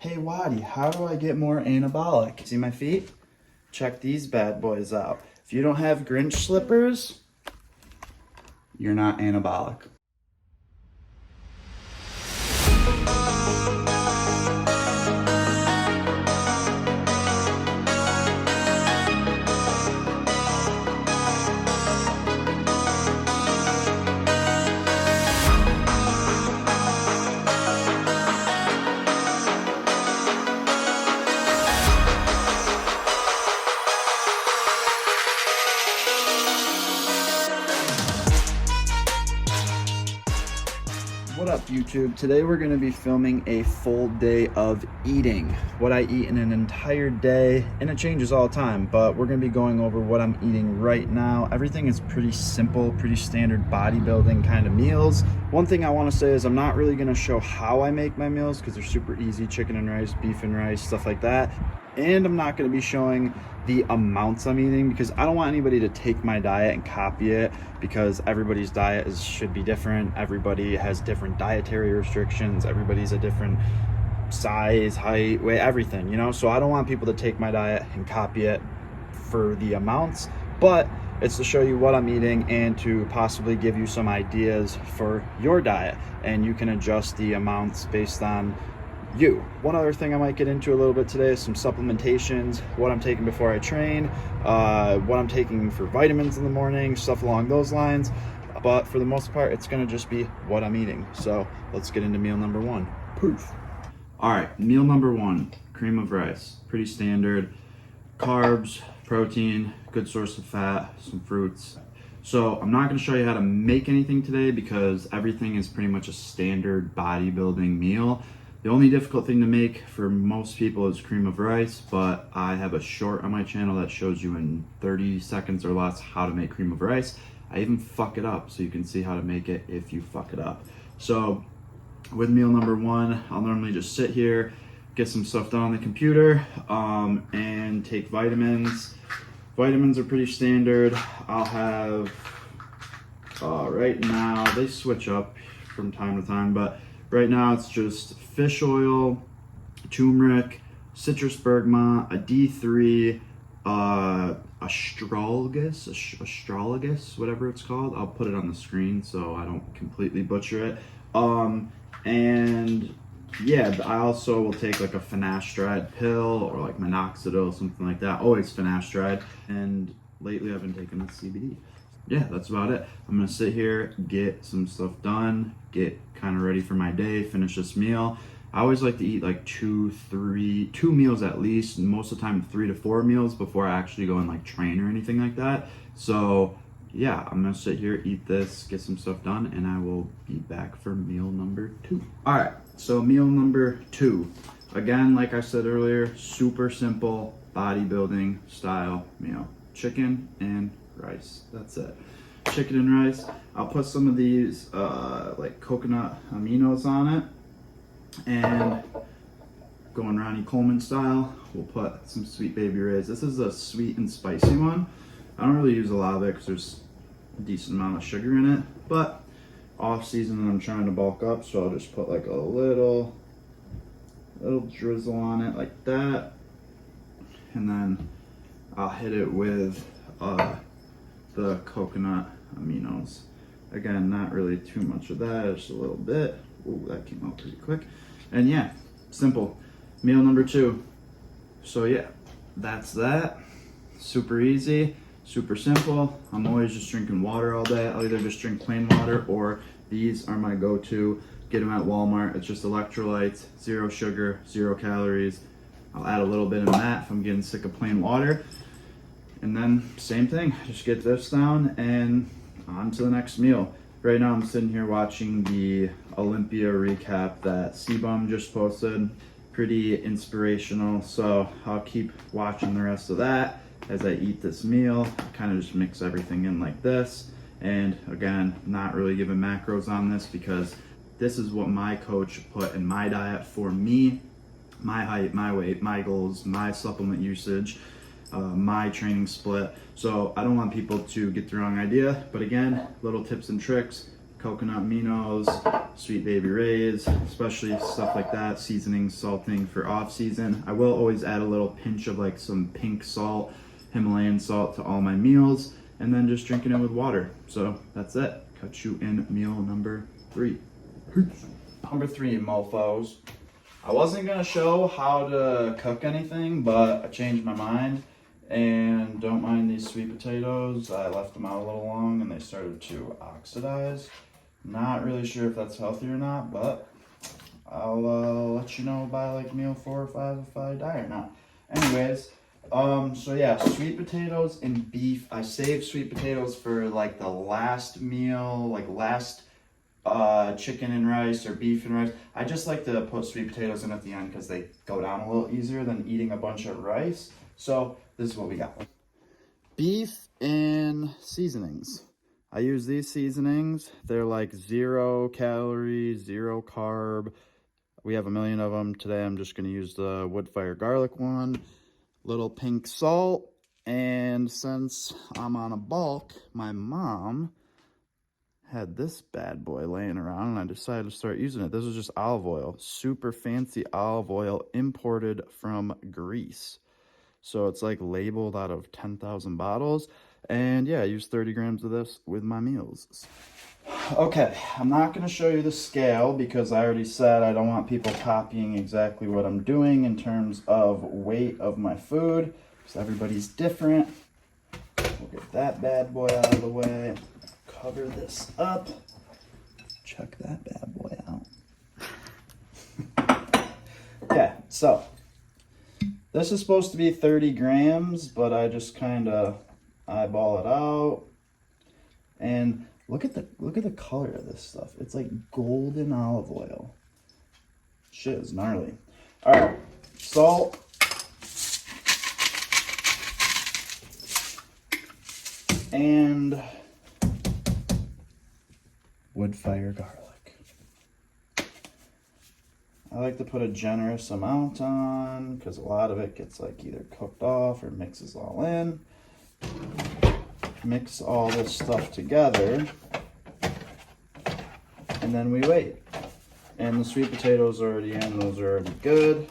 Hey Waddy, how do I get more anabolic? See my feet? Check these bad boys out. If you don't have Grinch slippers, you're not anabolic. What up YouTube? Today we're going to be filming a full day of eating. What I eat in an entire day, and it changes all the time, but we're going to be going over what I'm eating right now. Everything is pretty simple, pretty standard bodybuilding kind of meals. One thing I want to say is I'm not really going to show how I make my meals because they're super easy, chicken and rice, beef and rice, stuff like that. And I'm not going to be showing the amounts I'm eating because I don't want anybody to take my diet and copy it, because everybody's diet should be different. Everybody has different dietary restrictions. Everybody's a different size, height, weight, everything, you know? So I don't want people to take my diet and copy it for the amounts, but it's to show you what I'm eating and to possibly give you some ideas for your diet, and you can adjust the amounts based on you. One other thing I might get into a little bit today is some supplementations, what I'm taking before I train, what I'm taking for vitamins in the morning, stuff along those lines. But for the most part, it's gonna just be what I'm eating. So let's get into meal number one. Poof. All right, meal number one, cream of rice. Pretty standard. Carbs, protein, good source of fat, some fruits. So I'm not gonna show you how to make anything today because everything is pretty much a standard bodybuilding meal. The only difficult thing to make for most people is cream of rice, but I have a short on my channel that shows you in 30 seconds or less how to make cream of rice. I even fuck it up so you can see how to make it if you fuck it up. So with meal number one, I'll normally just sit here, get some stuff done on the computer, and take vitamins. Vitamins are pretty standard. I'll have, right now, they switch up from time to time, but right now it's just fish oil, turmeric, citrus bergamot, a D3, astragalus, whatever it's called. I'll put it on the screen so I don't completely butcher it. And yeah, I also will take like a finasteride pill or like minoxidil, something like that. Always finasteride. And lately I've been taking the CBD. Yeah, that's about it. I'm gonna sit here, get some stuff done, get kind of ready for my day, finish this meal. I always like to eat like two meals at least, most of the time 3 to 4 meals before I actually go and like train or anything like that. So yeah, I'm gonna sit here, eat this, get some stuff done, and I will be back for meal number 2. All right, so meal number 2. Again, like I said earlier, super simple bodybuilding style meal. Chicken and rice, that's it. Chicken and rice. I'll put some of these like coconut aminos on it, and going Ronnie Coleman style, we'll put some Sweet Baby Ray's. This is a sweet and spicy one. I don't really use a lot of it because there's a decent amount of sugar in it, but off season I'm trying to bulk up, so I'll just put like a little drizzle on it like that, and then I'll hit it with the coconut aminos. Again, not really too much of that, just a little bit. Ooh, that came out pretty quick. And yeah, simple. Meal number 2. So yeah, that's that. Super easy, super simple. I'm always just drinking water all day. I'll either just drink plain water, or these are my go-to. Get them at Walmart. It's just electrolytes, 0 sugar, 0 calories. I'll add a little bit of that if I'm getting sick of plain water. And then same thing, just get this down and on to the next meal. Right now I'm sitting here watching the Olympia recap that C-Bum just posted. Pretty inspirational, so I'll keep watching the rest of that as I eat this meal. Kind of just mix everything in like this. And again, not really giving macros on this because this is what my coach put in my diet for me, my height, my weight, my goals, my supplement usage, my training split. So I don't want people to get the wrong idea, but again, little tips and tricks, coconut aminos, Sweet Baby Ray's, especially stuff like that, seasoning, salting for off season. I will always add a little pinch of like some pink salt, Himalayan salt to all my meals, and then just drinking it with water. So that's it. Catch you in meal number 3. Peace. Number 3, mofos. I wasn't gonna show how to cook anything, but I changed my mind. And don't mind these sweet potatoes. I left them out a little long and they started to oxidize. Not really sure if that's healthy or not, but I'll let you know by like meal 4 or 5 if I die or not. Anyways, so yeah, sweet potatoes and beef. I saved sweet potatoes for like the last meal, like last chicken and rice or beef and rice. I just like to put sweet potatoes in at the end because they go down a little easier than eating a bunch of rice. So this is what we got. Beef and seasonings. I use these seasonings. They're like 0 calories, 0 carb. We have a million of them. Today I'm just going to use the Woodfire garlic one. Little pink salt. And since I'm on a bulk, my mom had this bad boy laying around and I decided to start using it. This is just olive oil. Super fancy olive oil imported from Greece. So it's like labeled out of 10,000 bottles. And yeah, I use 30 grams of this with my meals. Okay, I'm not going to show you the scale because I already said I don't want people copying exactly what I'm doing in terms of weight of my food, because everybody's different. We'll get that bad boy out of the way. Cover this up. Check that bad boy out. Yeah, so this is supposed to be 30 grams, but I just kind of eyeball it out. And look at the color of this stuff. It's like golden olive oil. Shit is gnarly. All right, salt. And Woodfire garlic. I like to put a generous amount on because a lot of it gets like either cooked off or mixes all in. Mix all this stuff together and then we wait. And the sweet potatoes are already in, those are already good.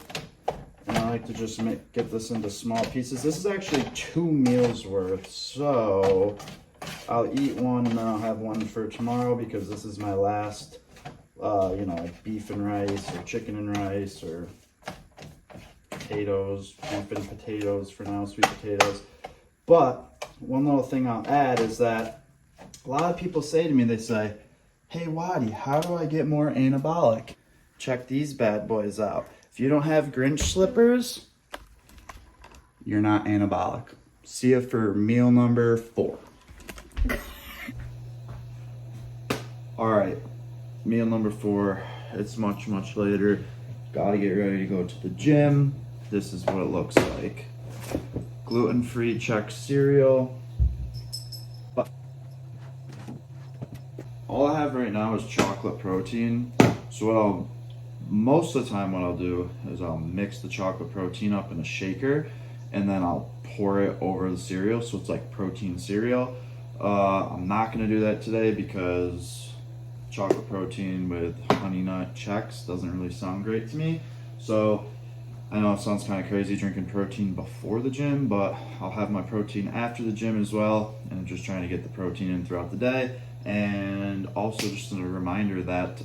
And I like to just get this into small pieces. This is actually 2 meals worth, so I'll eat one and then I'll have one for tomorrow because this is my last like beef and rice or chicken and rice or potatoes, beef and potatoes for now, sweet potatoes. But one little thing I'll add is that a lot of people say to me, they say, hey Waddy, how do I get more anabolic? Check these bad boys out. If you don't have Grinch slippers, you're not anabolic. See you for meal number 4. All right. Meal number 4, it's much later. Gotta get ready to go to the gym. This is what it looks like. Gluten-free Chex cereal. But all I have right now is chocolate protein. So most of the time what I'll do is I'll mix the chocolate protein up in a shaker and then I'll pour it over the cereal so it's like protein cereal. I'm not gonna do that today because chocolate protein with honey nut Chex doesn't really sound great to me. So I know it sounds kind of crazy drinking protein before the gym, but I'll have my protein after the gym as well. And I'm just trying to get the protein in throughout the day. And also just a reminder that,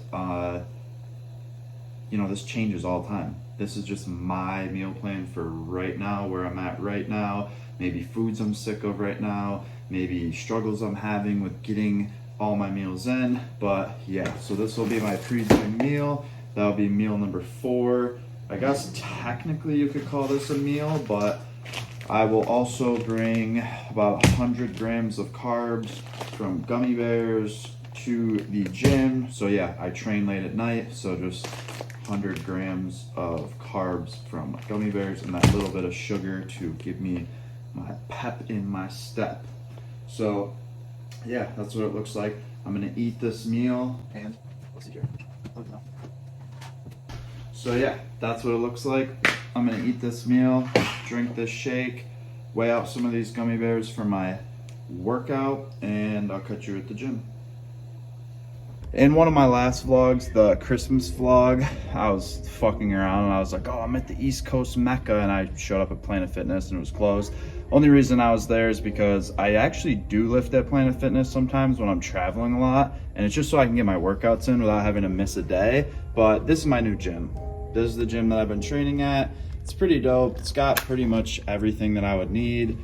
this changes all the time. This is just my meal plan for right now, where I'm at right now. Maybe foods I'm sick of right now, maybe struggles I'm having with getting all my meals in. But yeah, so this will be my pre-gym meal. That'll be meal number 4. I guess technically you could call this a meal, but I will also bring about 100 grams of carbs from gummy bears to the gym. So yeah, I train late at night, so just 100 grams of carbs from gummy bears and that little bit of sugar to give me my pep in my step. So yeah, that's what it looks like. I'm gonna eat this meal and let's see here. So yeah, that's what it looks like. I'm gonna eat this meal, drink this shake, weigh out some of these gummy bears for my workout, and I'll catch you at the gym. In one of my last vlogs, the Christmas vlog, I was fucking around and I was like, oh, I'm at the East Coast Mecca, and I showed up at Planet Fitness and it was closed. Only reason I was there is because I actually do lift at Planet Fitness sometimes when I'm traveling a lot, and it's just so I can get my workouts in without having to miss a day. But this is my new gym. This is the gym that I've been training at. It's pretty dope. It's got pretty much everything that I would need.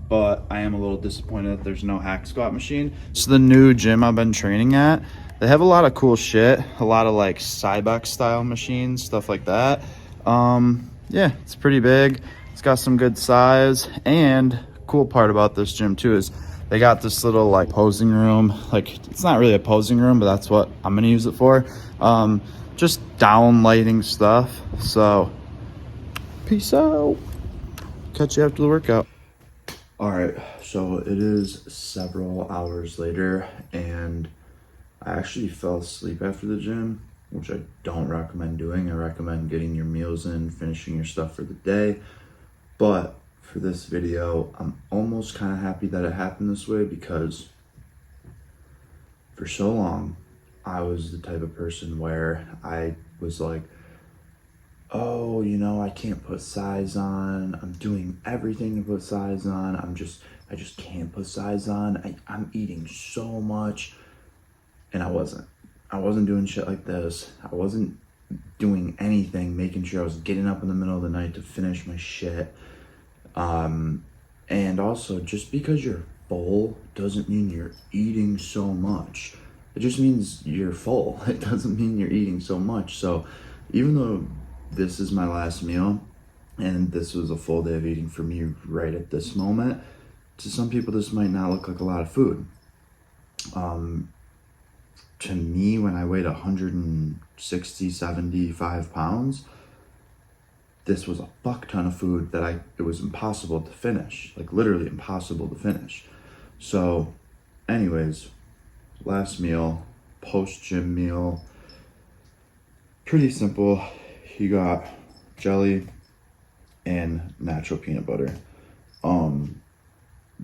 But I am a little disappointed that there's no hack squat machine. It's the new gym I've been training at. They have a lot of cool shit, a lot of like Cybex style machines, stuff like that. Yeah, it's pretty big. It's got some good size, and cool part about this gym too is they got this little like posing room. Like, it's not really a posing room, but that's what I'm gonna use it for. Just down lighting stuff. So peace out. Catch you after the workout. All right, so it is several hours later, and I actually fell asleep after the gym, which I don't recommend doing. I recommend getting your meals in, finishing your stuff for the day. But for this video, I'm almost kind of happy that it happened this way, because for so long, I was the type of person where I was like, oh, you know, I can't put size on. I'm doing everything to put size on. I just can't put size on. I'm eating so much. And I wasn't doing shit like this. I wasn't doing anything, making sure I was getting up in the middle of the night to finish my shit. And also, just because you're full doesn't mean you're eating so much. It just means you're full. It doesn't mean you're eating so much. So even though this is my last meal, and this was a full day of eating for me right at this moment, to some people this might not look like a lot of food. To me, when I weighed 160, 75 pounds, this was a fuck ton of food that it was impossible to finish, like literally impossible to finish. So anyways, last meal, post-gym meal, pretty simple. You got jelly and natural peanut butter.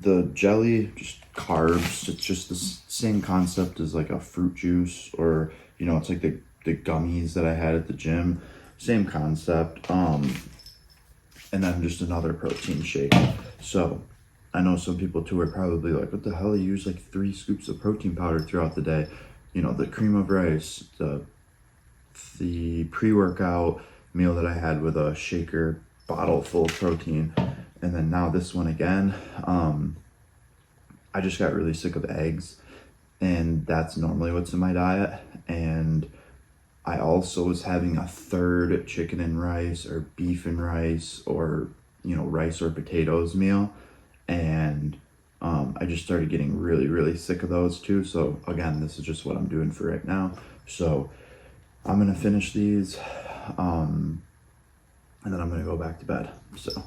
The jelly, just carbs. It's just the same concept as like a fruit juice, or, you know, it's like the gummies that I had at the gym. Same concept. And then just another protein shake. So I know some people too are probably like, what the hell? You use like 3 scoops of protein powder throughout the day. You know, the cream of rice, the pre-workout meal that I had with a shaker bottle full of protein, and then now this one again. I just got really sick of eggs, and that's normally what's in my diet. And I also was having a third chicken and rice or beef and rice, or, you know, rice or potatoes meal, and I just started getting really, really sick of those too. So again, this is just what I'm doing for right now. So I'm gonna finish these, and then I'm gonna go back to bed. So